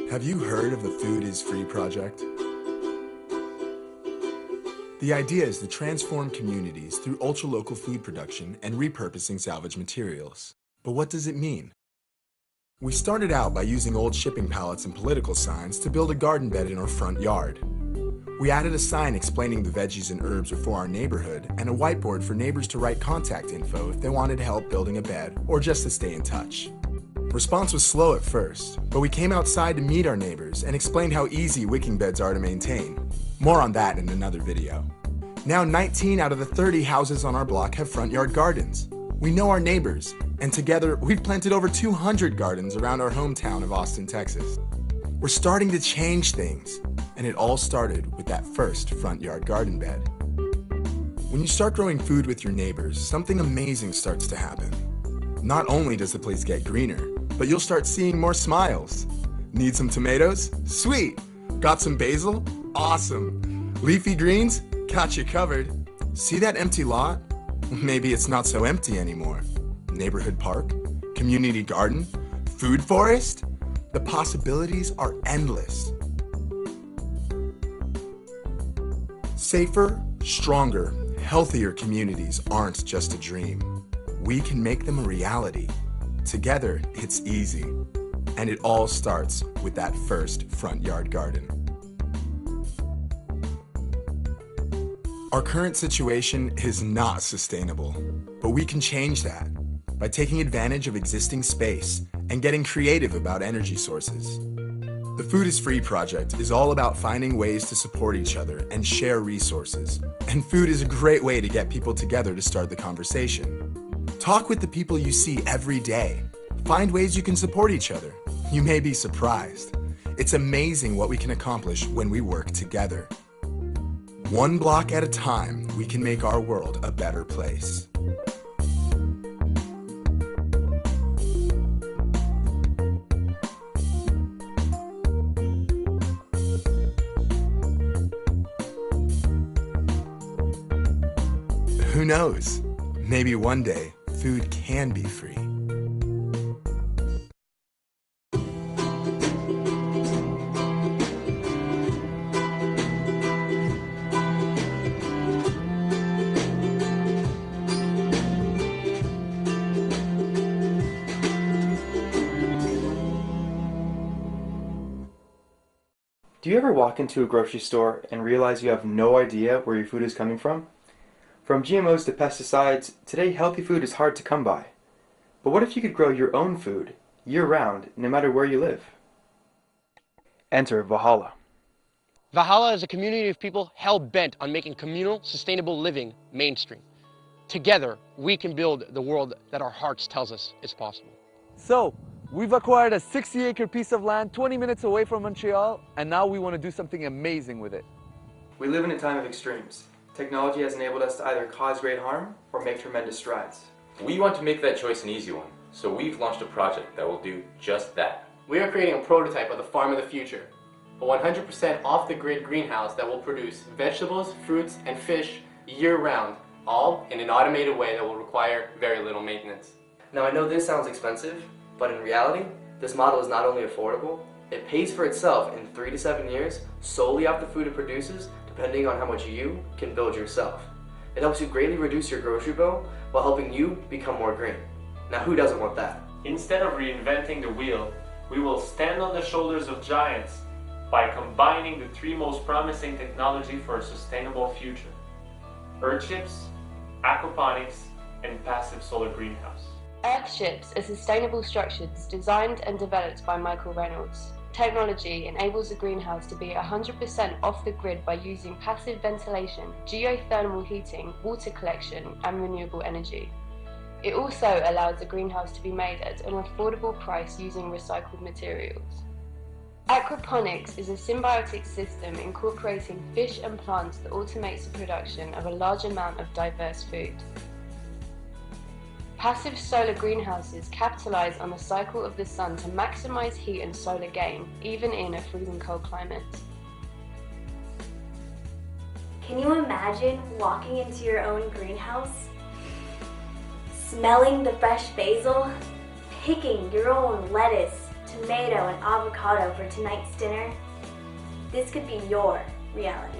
Have you heard of the Food is Free project? The idea is to transform communities through ultra-local food production and repurposing salvage materials. But what does it mean? We started out by using old shipping pallets and political signs to build a garden bed in our front yard. We added a sign explaining the veggies and herbs are for our neighborhood and a whiteboard for neighbors to write contact info if they wanted help building a bed or just to stay in touch. Response was slow at first, but we came outside to meet our neighbors and explained how easy wicking beds are to maintain. More on that in another video. Now 19 out of the 30 houses on our block have front yard gardens. We know our neighbors, and together we've planted over 200 gardens around our hometown of Austin, Texas. We're starting to change things, and it all started with that first front yard garden bed. When you start growing food with your neighbors, something amazing starts to happen. Not only does the place get greener, but you'll start seeing more smiles. Need some tomatoes? Sweet! Got some basil? Awesome! Leafy greens? Got you covered. See that empty lot? Maybe it's not so empty anymore. Neighborhood park? Community garden? Food forest? The possibilities are endless. Safer, stronger, healthier communities aren't just a dream. We can make them a reality. Together, it's easy. And it all starts with that first front yard garden. Our current situation is not sustainable, but we can change that by taking advantage of existing space and getting creative about energy sources. The Food is Free project is all about finding ways to support each other and share resources. And food is a great way to get people together to start the conversation. Talk with the people you see every day. Find ways you can support each other. You may be surprised. It's amazing what we can accomplish when we work together. One block at a time, we can make our world a better place. Who knows? Maybe one day, food can be free. Do you ever walk into a grocery store and realize you have no idea where your food is coming from? From GMOs to pesticides, today healthy food is hard to come by. But what if you could grow your own food, year-round, no matter where you live? Enter Valhalla. Valhalla is a community of people hell-bent on making communal, sustainable living mainstream. Together, we can build the world that our hearts tells us is possible. So, we've acquired a 60-acre piece of land 20 minutes away from Montreal, and now we want to do something amazing with it. We live in a time of extremes. Technology has enabled us to either cause great harm or make tremendous strides. We want to make that choice an easy one, so we've launched a project that will do just that. We are creating a prototype of the farm of the future, a 100% off-the-grid greenhouse that will produce vegetables, fruits, and fish year-round, all in an automated way that will require very little maintenance. Now I know this sounds expensive, but in reality, this model is not only affordable, it pays for itself in 3 to 7 years solely off the food it produces, depending on how much you can build yourself. It helps you greatly reduce your grocery bill while helping you become more green. Now who doesn't want that? Instead of reinventing the wheel, we will stand on the shoulders of giants by combining the 3 most promising technology for a sustainable future: Earthships, aquaponics, and passive solar greenhouse. Earthships are sustainable structures designed and developed by Michael Reynolds. Technology enables the greenhouse to be 100% off the grid by using passive ventilation, geothermal heating, water collection, and renewable energy. It also allows the greenhouse to be made at an affordable price using recycled materials. Aquaponics is a symbiotic system incorporating fish and plants that automates the production of a large amount of diverse food. Passive solar greenhouses capitalize on the cycle of the sun to maximize heat and solar gain, even in a freezing cold climate. Can you imagine walking into your own greenhouse, smelling the fresh basil, picking your own lettuce, tomato and avocado for tonight's dinner, this could be your reality.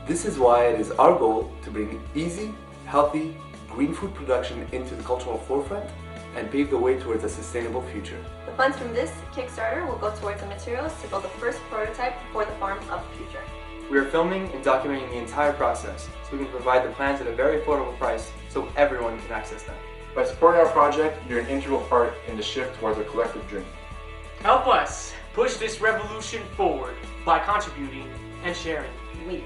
This is why it is our goal to bring easy, healthy, green food production into the cultural forefront and pave the way towards a sustainable future. The funds from this Kickstarter will go towards the materials to build the first prototype for the farm of the future. We are filming and documenting the entire process so we can provide the plans at a very affordable price so everyone can access them. By supporting our project, you're an integral part in the shift towards a collective dream. Help us push this revolution forward by contributing and sharing. We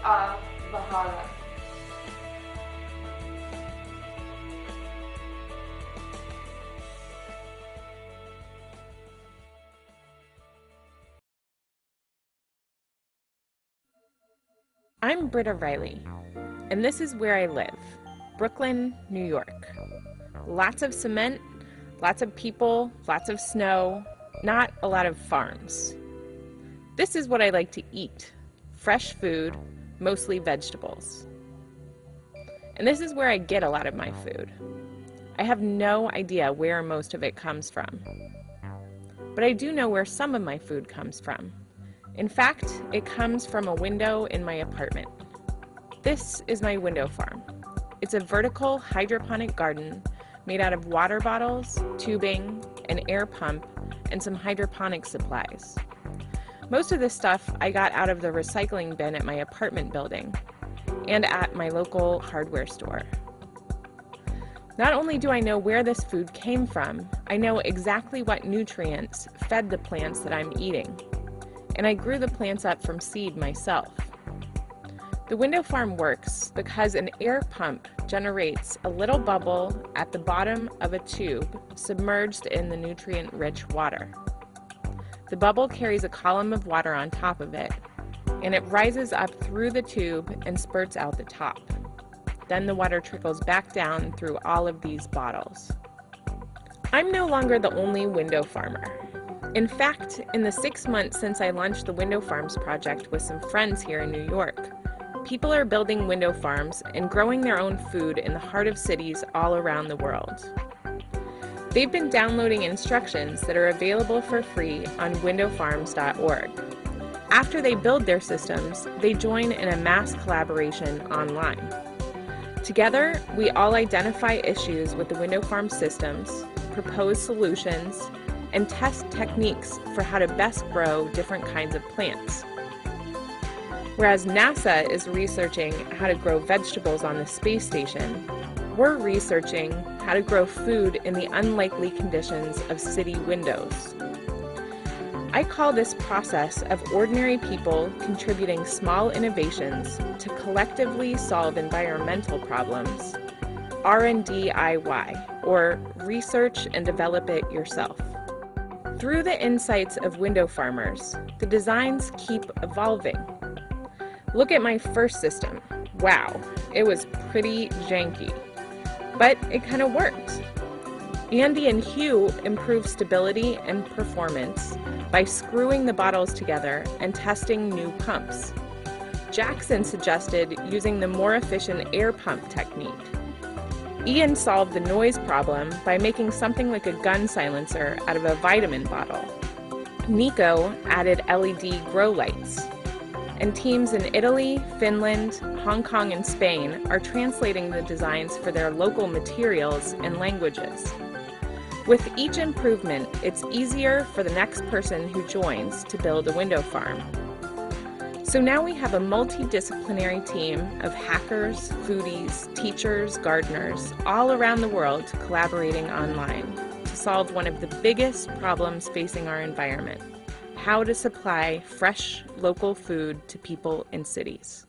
are Valhalla. I'm Britta Riley, and this is where I live, Brooklyn, New York. Lots of cement, lots of people, lots of snow, not a lot of farms. This is what I like to eat, fresh food, mostly vegetables. And this is where I get a lot of my food. I have no idea where most of it comes from. But I do know where some of my food comes from. In fact, it comes from a window in my apartment. This is my window farm. It's a vertical hydroponic garden made out of water bottles, tubing, an air pump, and some hydroponic supplies. Most of this stuff I got out of the recycling bin at my apartment building and at my local hardware store. Not only do I know where this food came from, I know exactly what nutrients fed the plants that I'm eating. And I grew the plants up from seed myself. The window farm works because an air pump generates a little bubble at the bottom of a tube submerged in the nutrient-rich water. The bubble carries a column of water on top of it, and it rises up through the tube and spurts out the top. Then the water trickles back down through all of these bottles. I'm no longer the only window farmer. In fact, in the 6 months since I launched the Window Farms project with some friends here in New York, people are building window farms and growing their own food in the heart of cities all around the world. They've been downloading instructions that are available for free on windowfarms.org. After they build their systems, they join in a mass collaboration online. Together, we all identify issues with the window farm systems, propose solutions, and test techniques for how to best grow different kinds of plants. Whereas NASA is researching how to grow vegetables on the space station, we're researching how to grow food in the unlikely conditions of city windows. I call this process of ordinary people contributing small innovations to collectively solve environmental problems, R&DIY, or research and develop it yourself. Through the insights of window farmers, the designs keep evolving. Look at my first system. Wow, it was pretty janky, but it kind of worked. Andy and Hugh improved stability and performance by screwing the bottles together and testing new pumps. Jackson suggested using the more efficient air pump technique. Ian solved the noise problem by making something like a gun silencer out of a vitamin bottle. Nico added LED grow lights. And teams in Italy, Finland, Hong Kong, and Spain are translating the designs for their local materials and languages. With each improvement, it's easier for the next person who joins to build a window farm. So now we have a multidisciplinary team of hackers, foodies, teachers, gardeners, all around the world collaborating online to solve one of the biggest problems facing our environment: how to supply fresh, local food to people in cities.